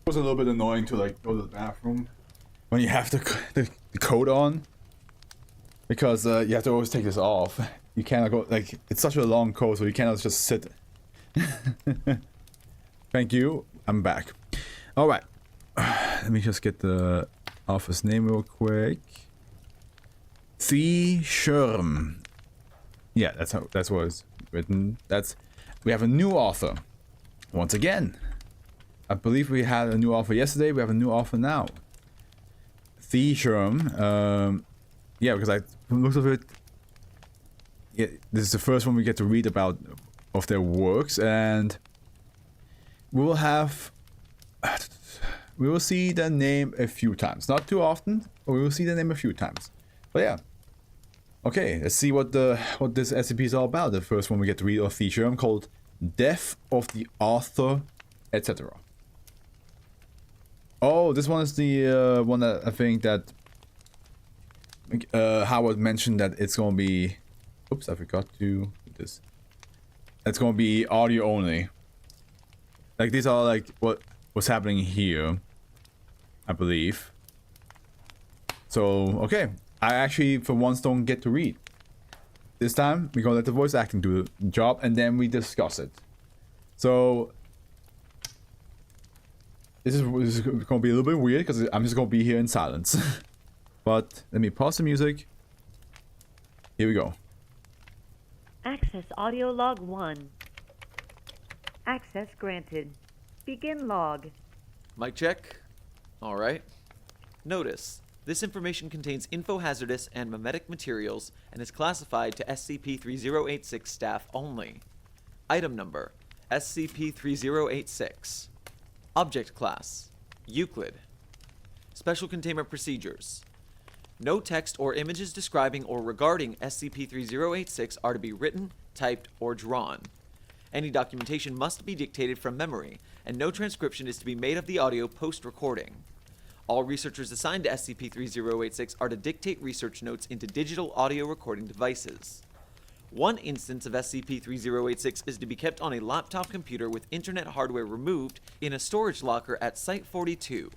was a little bit annoying to like go to the bathroom when you have the coat on, because you have to always take this off. You cannot go, like, it's such a long coat, so you cannot just sit. Thank you. I'm back. All right. Let me just get the office name real quick. The Schirm. Yeah, that's what it's written. We have a new author. Once again. I believe we had a new offer yesterday. We have a new offer now. The Schirm. Yeah, because from the looks of it, yeah, this is the first one we get to read about of their works, and we will see their name a few times. Not too often, but we will see their name a few times. But yeah. Okay, let's see what this SCP is all about. The first one we get to read of the Schirm, called Death of the Author, etc. Oh, this one is the one that I think that Howard mentioned that it's gonna be. Oops, I forgot to do this. It's gonna be audio only. Like, these are like what's happening here, I believe. So okay, I actually for once don't get to read. This time we're gonna let the voice acting do the job, and then we discuss it. So this is gonna be a little bit weird because I'm just gonna be here in silence. But let me pause the music. Here we go. Access audio log 1. Access granted. Begin log. Mic check. Alright. Notice, this information contains info-hazardous and memetic materials and is classified to SCP-3086 staff only. Item number, SCP-3086. Object class, Euclid. Special containment procedures. No text or images describing or regarding SCP-3086 are to be written, typed, or drawn. Any documentation must be dictated from memory, and no transcription is to be made of the audio post-recording. All researchers assigned to SCP-3086 are to dictate research notes into digital audio recording devices. One instance of SCP-3086 is to be kept on a laptop computer with internet hardware removed in a storage locker at Site-42.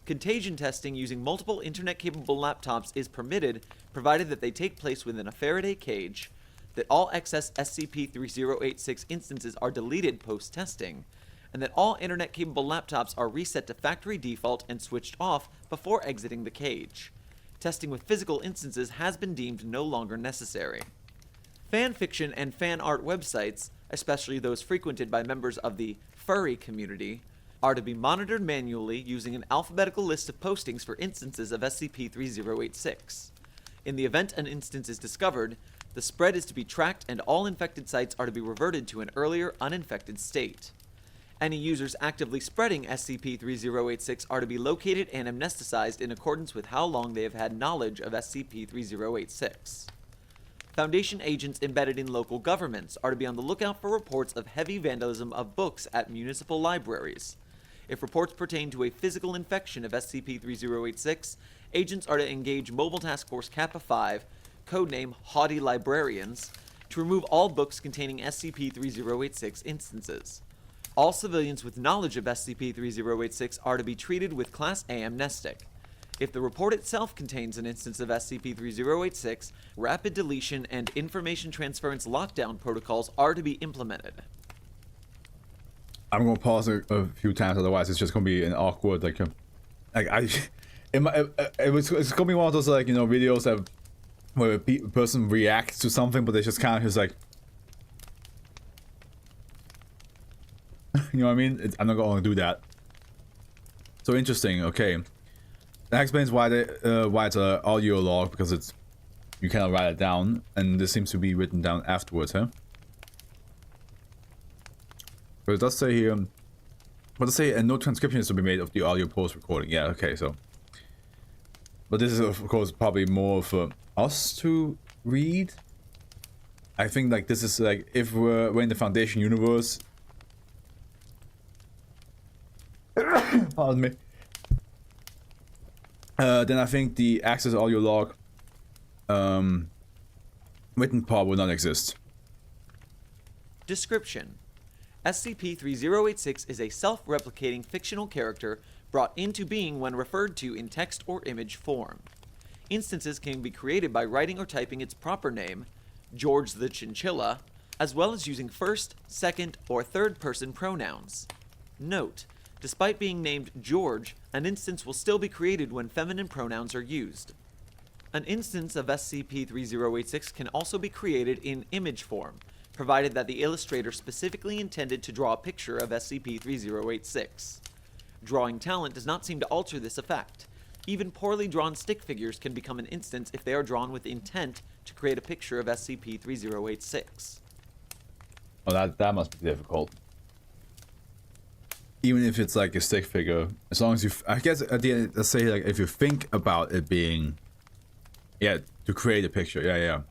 Contagion testing using multiple internet-capable laptops is permitted, provided that they take place within a Faraday cage, that all excess SCP-3086 instances are deleted post-testing, and that all internet-capable laptops are reset to factory default and switched off before exiting the cage. Testing with physical instances has been deemed no longer necessary. Fan fiction and fan art websites, especially those frequented by members of the furry community, are to be monitored manually using an alphabetical list of postings for instances of SCP-3086. In the event an instance is discovered, the spread is to be tracked and all infected sites are to be reverted to an earlier uninfected state. Any users actively spreading SCP-3086 are to be located and amnesticized in accordance with how long they have had knowledge of SCP-3086. Foundation agents embedded in local governments are to be on the lookout for reports of heavy vandalism of books at municipal libraries. If reports pertain to a physical infection of SCP-3086, agents are to engage Mobile Task Force Kappa 5, codename Haughty Librarians, to remove all books containing SCP-3086 instances. All civilians with knowledge of SCP-3086 are to be treated with Class A amnestic. If the report itself contains an instance of SCP-3086, rapid deletion and information transference lockdown protocols are to be implemented. I'm gonna pause a few times, otherwise it's just gonna be an awkward it's gonna be one of those, like, you know, videos that where a person reacts to something, but they just kind of just like, you know what I mean? I'm not gonna do that. So interesting. Okay, that explains why it's an audio log, because you cannot write it down, and this seems to be written down afterwards, huh? But it does say here, and no transcription is to be made of the audio post-recording. Yeah, okay, so. But this is, of course, probably more for us to read. I think, like, this is, like, if we're in the Foundation universe. Pardon me. Then I think the access audio log written part will not exist. Description. SCP-3086 is a self-replicating fictional character brought into being when referred to in text or image form. Instances can be created by writing or typing its proper name, George the Chinchilla, as well as using first, second, or third-person pronouns. Note: despite being named George, an instance will still be created when feminine pronouns are used. An instance of SCP-3086 can also be created in image form, provided that the illustrator specifically intended to draw a picture of SCP-3086. Drawing talent does not seem to alter this effect. Even poorly drawn stick figures can become an instance if they are drawn with intent to create a picture of SCP-3086. Oh, that must be difficult. Even if it's like a stick figure, as long as you, I guess at the end, let's say like if you think about it being, yeah, to create a picture, yeah.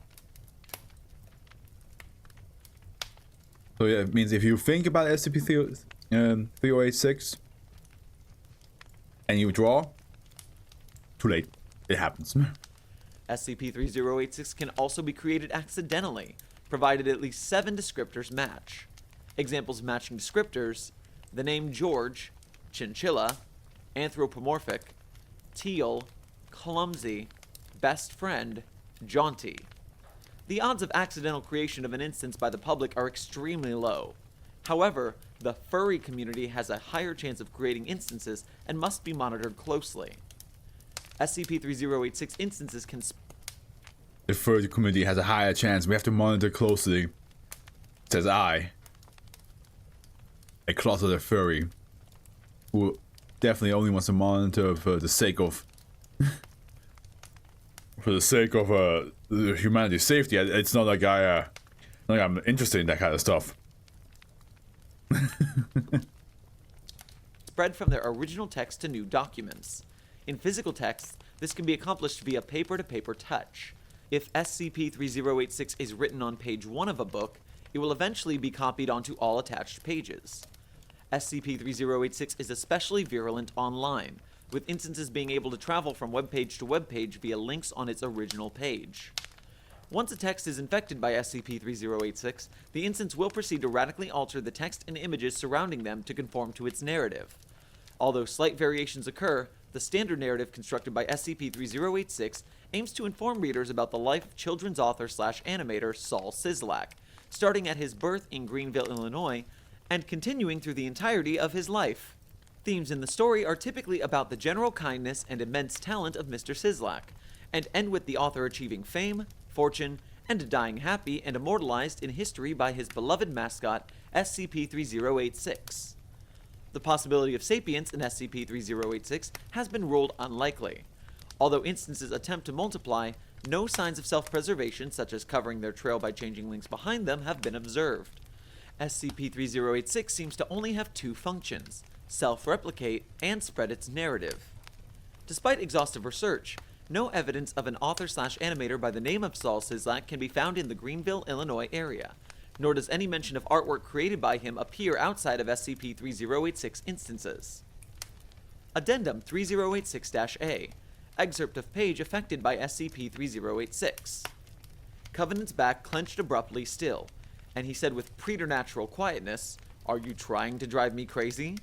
So yeah, it means if you think about SCP-3086 and you draw, too late, it happens. SCP-3086 can also be created accidentally, provided at least 7 descriptors match. Examples of matching descriptors: the name George, Chinchilla, anthropomorphic, teal, clumsy, best friend, jaunty. The odds of accidental creation of an instance by the public are extremely low. However, the furry community has a higher chance of creating instances and must be monitored closely. SCP-3086 instances can The furry community has a higher chance. We have to monitor closely. Says I, a closeted furry, who definitely only wants to monitor for the sake of humanity's safety. It's not like I'm interested in that kind of stuff. spread from their original text to new documents. In physical texts, this can be accomplished via paper-to-paper touch. If SCP-3086 is written on page 1 of a book, it will eventually be copied onto all attached pages. SCP-3086 is especially virulent online, with instances being able to travel from webpage to webpage via links on its original page. Once a text is infected by SCP-3086, the instance will proceed to radically alter the text and images surrounding them to conform to its narrative. Although slight variations occur, the standard narrative constructed by SCP-3086 aims to inform readers about the life of children's author/animator Saul Sislak, starting at his birth in Greenville, Illinois, and continuing through the entirety of his life. Themes in the story are typically about the general kindness and immense talent of Mr. Sislak, and end with the author achieving fame, fortune, and dying happy and immortalized in history by his beloved mascot, SCP-3086. The possibility of sapience in SCP-3086 has been ruled unlikely. Although instances attempt to multiply, no signs of self-preservation, such as covering their trail by changing links behind them, have been observed. SCP-3086 seems to only have 2 functions: self-replicate and spread its narrative. Despite exhaustive research, no evidence of an author/animator by the name of Saul Sislak can be found in the Greenville, Illinois area, nor does any mention of artwork created by him appear outside of SCP-3086 instances. Addendum 3086-A. Excerpt of page affected by SCP-3086. Covenant's back clenched abruptly still, and he said with preternatural quietness, "Are you trying to drive me crazy?"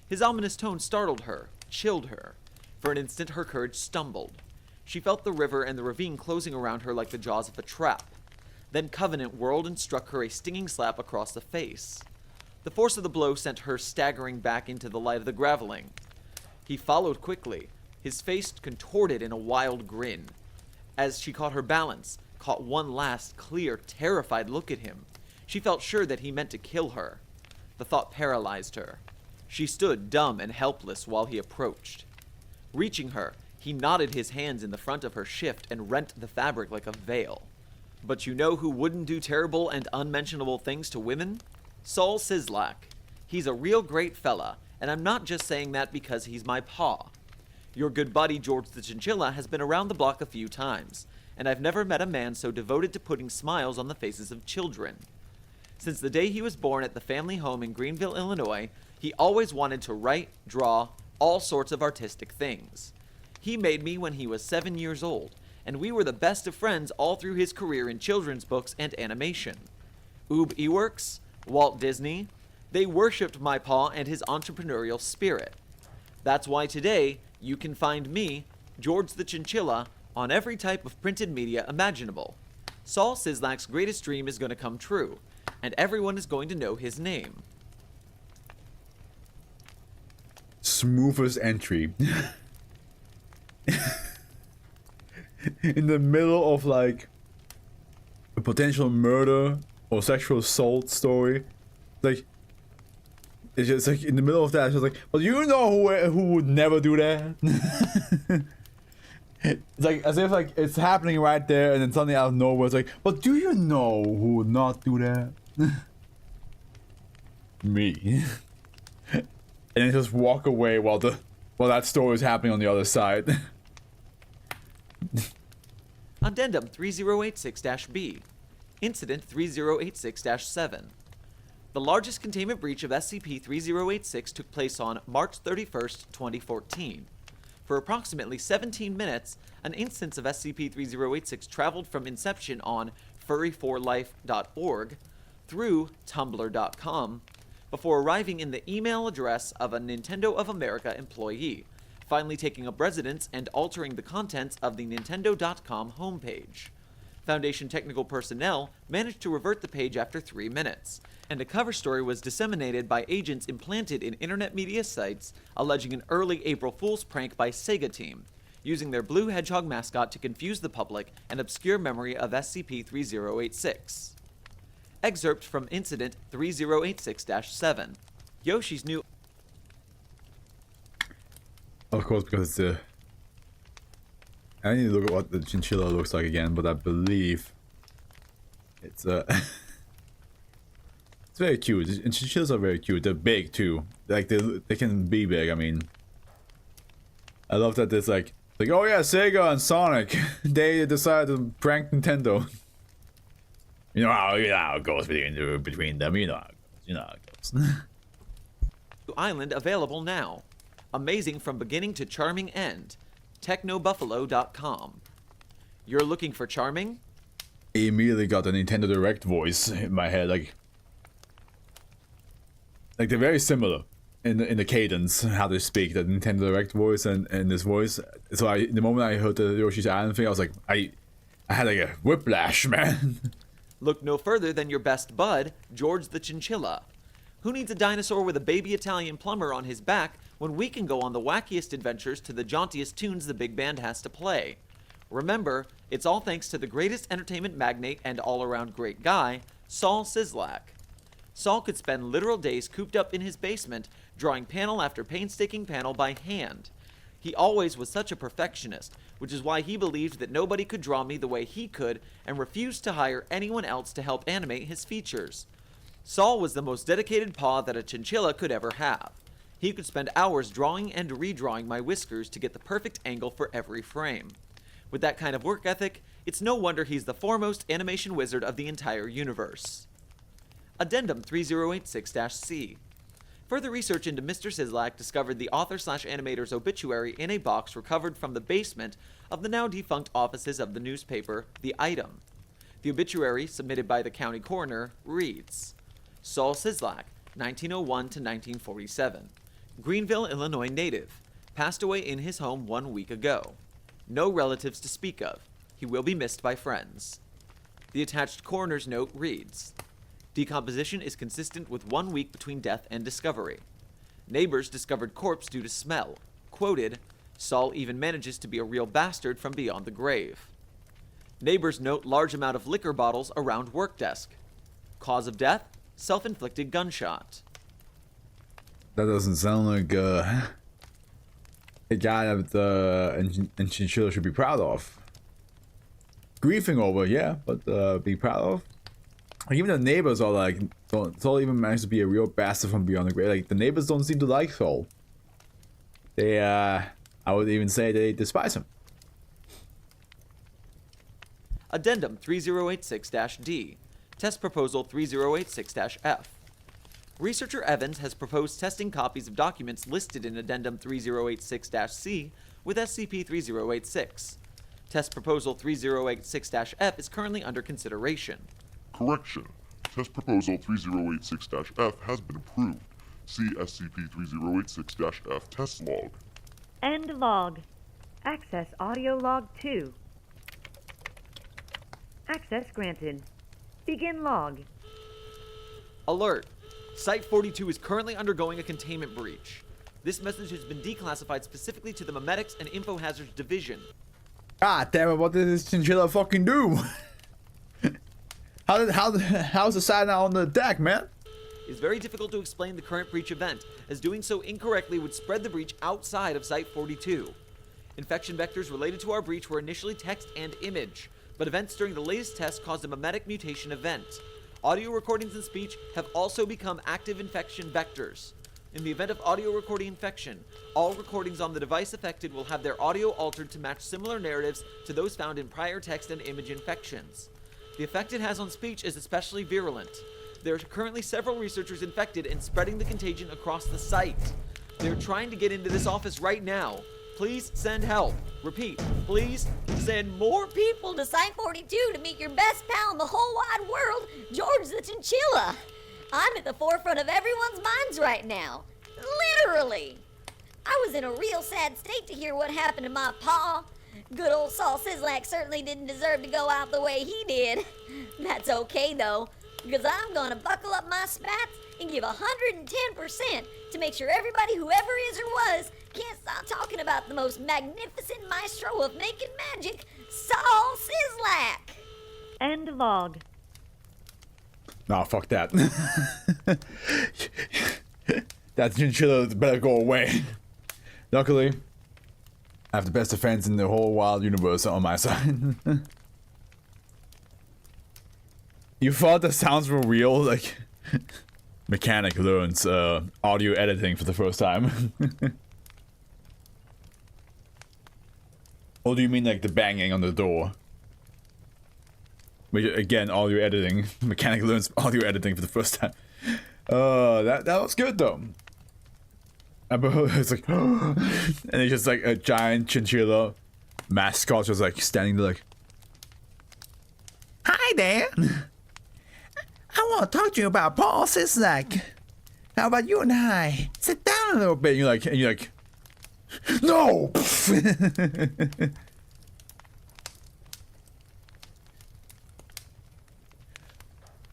His ominous tone startled her, chilled her. For an instant, her courage stumbled. She felt the river and the ravine closing around her like the jaws of a trap. Then Covenant whirled and struck her a stinging slap across the face. The force of the blow sent her staggering back into the light of the graveling. He followed quickly, his face contorted in a wild grin. As she caught her balance, caught one last, clear, terrified look at him, she felt sure that he meant to kill her. The thought paralyzed her. She stood dumb and helpless while he approached. Reaching her, he knotted his hands in the front of her shift and rent the fabric like a veil. But you know who wouldn't do terrible and unmentionable things to women? Saul Sislak. He's a real great fella, and I'm not just saying that because he's my paw. Your good buddy George the Chinchilla has been around the block a few times, and I've never met a man so devoted to putting smiles on the faces of children. Since the day he was born at the family home in Greenville, Illinois, he always wanted to write, draw, all sorts of artistic things. He made me when he was 7 years old, and we were the best of friends all through his career in children's books and animation. Oob Eworks, Walt Disney, They worshipped my paw and his entrepreneurial spirit. That's why today you can find me, George the Chinchilla, on every type of printed media imaginable. Saul Sislak's greatest dream is going to come true, and everyone is going to know his name. Smoothest entry. In the middle of like a potential murder or sexual assault story, like it's just like in the middle of that, it's just like, well, you know who would never do that. It's like as if like it's happening right there, and then suddenly out of nowhere, it's like, but do you know who would not do that? Me. And then just walk away while that story is happening on the other side. Addendum 3086-B. Incident 3086-7. The largest containment breach of SCP-3086 took place on March 31st, 2014. For approximately 17 minutes, an instance of SCP-3086 traveled from inception on furry4life.org through tumblr.com before arriving in the email address of a Nintendo of America employee, finally taking up residence and altering the contents of the Nintendo.com homepage. Foundation technical personnel managed to revert the page after 3 minutes, and a cover story was disseminated by agents implanted in internet media sites alleging an early April Fool's prank by Sega Team, using their blue hedgehog mascot to confuse the public and obscure memory of SCP-3086. Excerpt from Incident 3086-7. Yoshi's new... Of course, because it's a... I need to look at what the chinchilla looks like again, but I believe it's it's very cute. And chinchillas are very cute. They're big too. Like they can be big. I mean, I love that there's like oh yeah, Sega and Sonic, they decided to prank Nintendo. You know how it goes between them. You know how it goes. Island available now. Amazing from beginning to charming end. technobuffalo.com. You're looking for charming? I immediately got the Nintendo Direct voice in my head, like they're very similar in the cadence, how they speak, the Nintendo Direct voice and this voice. So the moment I heard the Yoshi's Island thing, I was like, I had like a whiplash, man. Look no further than your best bud, George the Chinchilla. Who needs a dinosaur with a baby Italian plumber on his back when we can go on the wackiest adventures to the jauntiest tunes the big band has to play? Remember, it's all thanks to the greatest entertainment magnate and all-around great guy, Saul Sislak. Saul could spend literal days cooped up in his basement, drawing panel after painstaking panel by hand. He always was such a perfectionist, which is why he believed that nobody could draw me the way he could and refused to hire anyone else to help animate his features. Saul was the most dedicated paw that a chinchilla could ever have. He could spend hours drawing and redrawing my whiskers to get the perfect angle for every frame. With that kind of work ethic, it's no wonder he's the foremost animation wizard of the entire universe. Addendum 3086-C. Further research into Mr. Sislak discovered the author/animator's obituary in a box recovered from the basement of the now-defunct offices of the newspaper, The Item. The obituary, submitted by the county coroner, reads, Saul Sislak, 1901 to 1947. Greenville, Illinois native. Passed away in his home 1 week ago. No relatives to speak of. He will be missed by friends. The attached coroner's note reads, decomposition is consistent with 1 week between death and discovery. Neighbors discovered corpse due to smell. Quoted, Saul even manages to be a real bastard from beyond the grave. Neighbors note large amount of liquor bottles around work desk. Cause of death, self-inflicted gunshot. That doesn't sound like a guy that and chinchilla should be proud of. Grieving over, yeah, but be proud of. Like, even the neighbors are like, Saul even managed to be a real bastard from beyond the grave. Like, the neighbors don't seem to like Saul. They, I would even say they despise him. Addendum 3086-D. Test Proposal 3086-F. Researcher Evans has proposed testing copies of documents listed in Addendum 3086-C with SCP-3086. Test Proposal 3086-F is currently under consideration. Correction. Test Proposal 3086-F has been approved. See SCP-3086-F test log. End log. Access audio log 2. Access granted. Begin log. Alert! Site-42 is currently undergoing a containment breach. This message has been declassified specifically to the Memetics and Info Hazards Division. God damn it, what did this chinchilla fucking do? How's the side now on the deck, man? It's very difficult to explain the current breach event, as doing so incorrectly would spread the breach outside of Site-42. Infection vectors related to our breach were initially text and image, but events during the latest test caused a memetic mutation event. Audio recordings and speech have also become active infection vectors. In the event of audio recording infection, all recordings on the device affected will have their audio altered to match similar narratives to those found in prior text and image infections. The effect it has on speech is especially virulent. There are currently several researchers infected and spreading the contagion across the site. They're trying to get into this office right now. Please send help. Repeat, please send more people. People to Site 42 to meet your best pal in the whole wide world, George the Chinchilla. I'm at the forefront of everyone's minds right now. Literally. I was in a real sad state to hear what happened to my pa. Good old Saul Sislak certainly didn't deserve to go out the way he did. That's okay though, because I'm gonna buckle up my spats and give 110% to make sure everybody, whoever is or was, can't stop talking about the most magnificent maestro of making magic, Saul Sislak. End log. Nah, fuck that. That chinchilla better go away. Luckily, I have the best defense in the whole wild universe on my side. You thought the sounds were real? Like, mechanic learns audio editing for the first time. Or do you mean like the banging on the door? Which, again, audio editing. Mechanic learns audio editing for the first time. That was good though. It's like, and it's just like a giant chinchilla mascot just like standing there like, "Hi there. I want to talk to you about Paul Sislak. How about you and I sit down a little bit?" And you're like, no.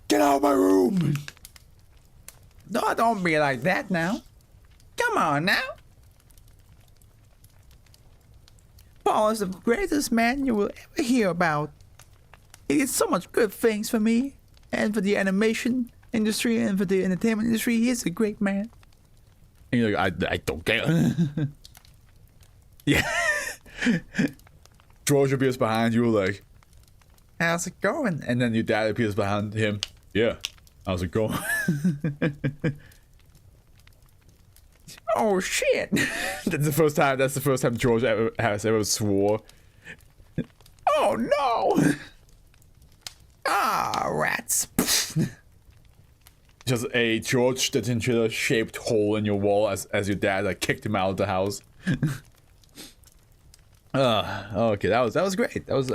Get out of my room. No, don't be like that now. Come on now. Paul is the greatest man you will ever hear about. He did so much good things for me, and for the animation industry, and for the entertainment industry. He is a great man. And you're like, I don't care. Yeah. George appears behind you like, "How's it going?" And then your dad appears behind him. "Yeah, how's it going?" Oh shit! That's the first time George has ever swore. Oh no! Ah, rats! Just a George the Chinchilla shaped hole in your wall as your dad like kicked him out of the house. Okay, that was great. That was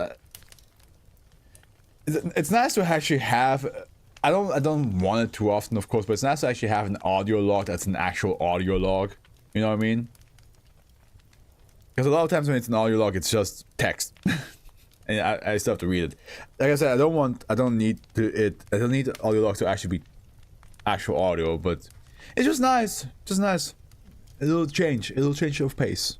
it's nice to actually have. I don't want it too often, of course, but it's nice to actually have an audio log that's an actual audio log. You know what I mean? Because a lot of times when it's an audio log, it's just text, and I still have to read it. Like I said, I don't need the audio log to actually be actual audio, but it's just nice, A little change of pace.